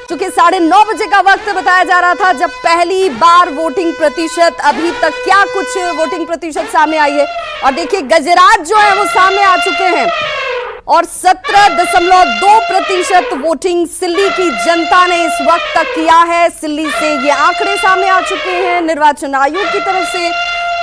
चूंकि 9:30 बजे का वक्त बताया जा रहा था जब पहली बार वोटिंग प्रतिशत, अभी तक क्या कुछ वोटिंग प्रतिशत सामने आई है। और देखिए गजराज जो है वो सामने आ चुके हैं और 17.2% वोटिंग सिल्ली की जनता ने इस वक्त तक किया है। सिल्ली से ये आंकड़े सामने आ चुके हैं निर्वाचन आयोग की तरफ से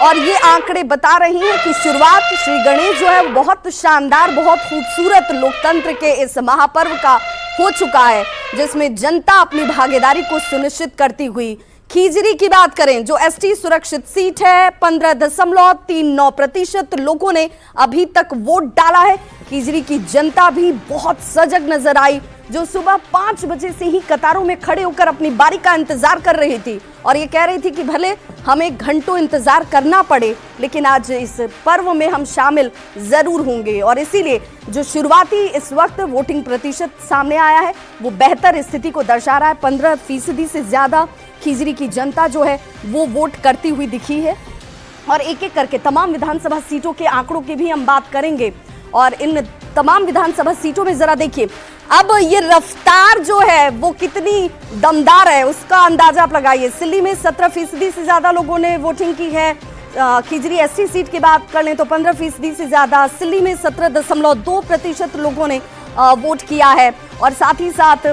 और ये आंकड़े बता रही हैं कि शुरुआत श्री गणेश जो है बहुत शानदार, बहुत खूबसूरत लोकतंत्र के इस महापर्व का हो चुका है, जिसमें जनता अपनी भागीदारी को सुनिश्चित करती हुई। खीजरी की बात करें जो एसटी सुरक्षित सीट है, 15.39% लोगों ने अभी तक वोट डाला है। खीजरी की जनता भी बहुत सजग नजर आई, जो सुबह 5 बजे से ही कतारों में खड़े होकर अपनी बारी का इंतजार कर रही थी और ये कह रही थी कि भले हमें घंटों इंतजार करना पड़े, लेकिन आज इस पर्व में हम शामिल जरूर होंगे। और इसीलिए जो शुरुआती इस वक्त वोटिंग प्रतिशत सामने आया है वो बेहतर स्थिति को दर्शा रहा है। 15% से ज्यादा खीजरी की जनता जो है वो वोट करती हुई दिखी है। और एक एक करके तमाम विधानसभा सीटों के आंकड़ों की भी हम बात करेंगे और इन तमाम विधानसभा सीटों में जरा देखिए अब ये रफ्तार जो है वो कितनी दमदार है उसका अंदाजा आप लगाइए। सिल्ली में 17% से ज्यादा लोगों ने वोटिंग की है। खीजरी एसटी सीट की बात कर लें तो 15% से ज्यादा। सिल्ली में 17.2% लोगों ने वोट किया है। और साथ ही साथ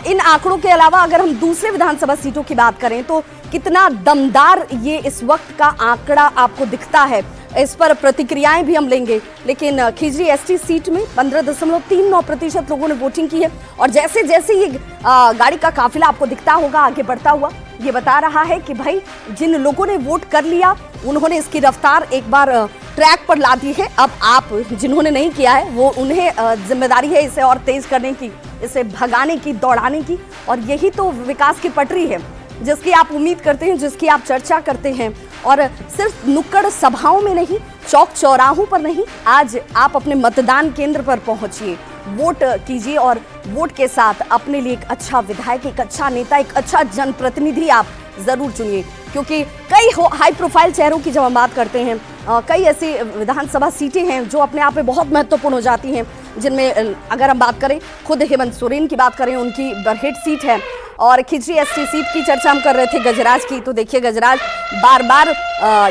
इन आंकड़ों के अलावा अगर हम दूसरे विधानसभा सीटों की बात करें तो कितना दमदार ये इस वक्त का आंकड़ा आपको दिखता है, इस पर प्रतिक्रियाएं भी हम लेंगे। लेकिन खीजरी एसटी सीट में 15.39% लोगों ने वोटिंग की है और जैसे जैसे ये गाड़ी का काफिला आपको दिखता होगा आगे बढ़ता हुआ, ये बता रहा है कि भाई जिन लोगों ने वोट कर लिया उन्होंने इसकी रफ्तार एक बार ट्रैक पर ला दी है। अब आप जिन्होंने नहीं किया है वो उन्हें जिम्मेदारी है इसे और तेज करने की, इसे भगाने की, दौड़ाने की। और यही तो विकास की पटरी है जिसकी आप उम्मीद करते हैं, जिसकी आप चर्चा करते हैं। और सिर्फ नुक्कड़ सभाओं में नहीं, चौक चौराहों पर नहीं, आज आप अपने मतदान केंद्र पर पहुंचिए, वोट कीजिए और वोट के साथ अपने लिए एक अच्छा विधायक, एक अच्छा नेता, एक अच्छा जनप्रतिनिधि आप जरूर चुनिए। क्योंकि कई हाई प्रोफाइल चेहरों की जब हम बात करते हैं, कई ऐसी विधानसभा सीटें हैं जो अपने आप में बहुत महत्वपूर्ण हो जाती हैं, जिनमें अगर हम बात करें खुद हेमंत सोरेन की बात करें, उनकी बरहेट सीट है। और खीजरी एसटी सीट की चर्चा हम कर रहे थे गजराज की, तो देखिए गजराज बार बार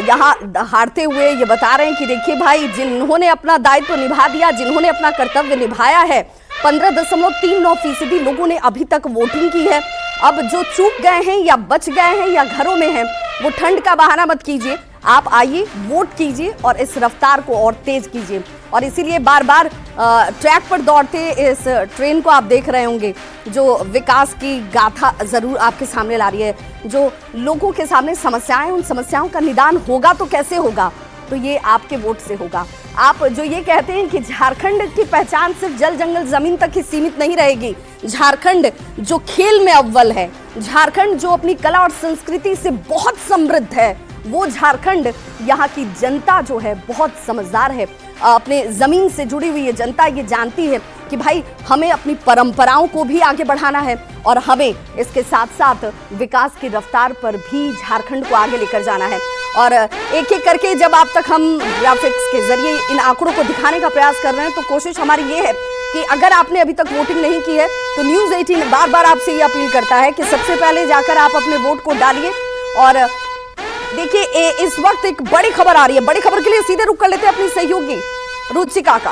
यहाँ हारते हुए ये बता रहे हैं कि देखिए भाई जिन्होंने अपना दायित्व निभा दिया, जिन्होंने अपना कर्तव्य निभाया है, 15.39% लोगों ने अभी तक वोटिंग की है। अब जो चूक गए हैं या बच गए हैं या घरों में हैं वो ठंड का बहाना मत कीजिए, आप आइए वोट कीजिए और इस रफ्तार को और तेज कीजिए। और इसीलिए बार बार ट्रैक पर दौड़ते इस ट्रेन को आप देख रहे होंगे जो विकास की गाथा जरूर आपके सामने ला रही है। जो लोगों के सामने समस्याएं, उन समस्याओं का निदान होगा तो कैसे होगा, तो ये आपके वोट से होगा। आप जो ये कहते हैं कि झारखंड की पहचान सिर्फ जल जंगल जमीन तक ही सीमित नहीं रहेगी, झारखंड जो खेल में अव्वल है, झारखंड जो अपनी कला और संस्कृति से बहुत समृद्ध है, वो झारखंड, यहाँ की जनता जो है बहुत समझदार है, अपने जमीन से जुड़ी हुई ये जनता ये जानती है कि भाई हमें अपनी परंपराओं को भी आगे बढ़ाना है और हमें इसके साथ साथ विकास की रफ्तार पर भी झारखंड को आगे लेकर जाना है। और एक एक करके जब आप तक हम ग्राफिक्स के जरिए इन आंकड़ों को दिखाने का प्रयास कर रहे हैं तो कोशिश हमारी ये है कि अगर आपने अभी तक वोटिंग नहीं की है तो न्यूज़ 18 बार बार आपसे ये अपील करता है कि सबसे पहले जाकर आप अपने वोट को डालिए। और देखिए इस वक्त एक बड़ी खबर आ रही है, बड़ी खबर के लिए सीधे रुख कर लेते हैं अपनी सहयोगी रुचिका का।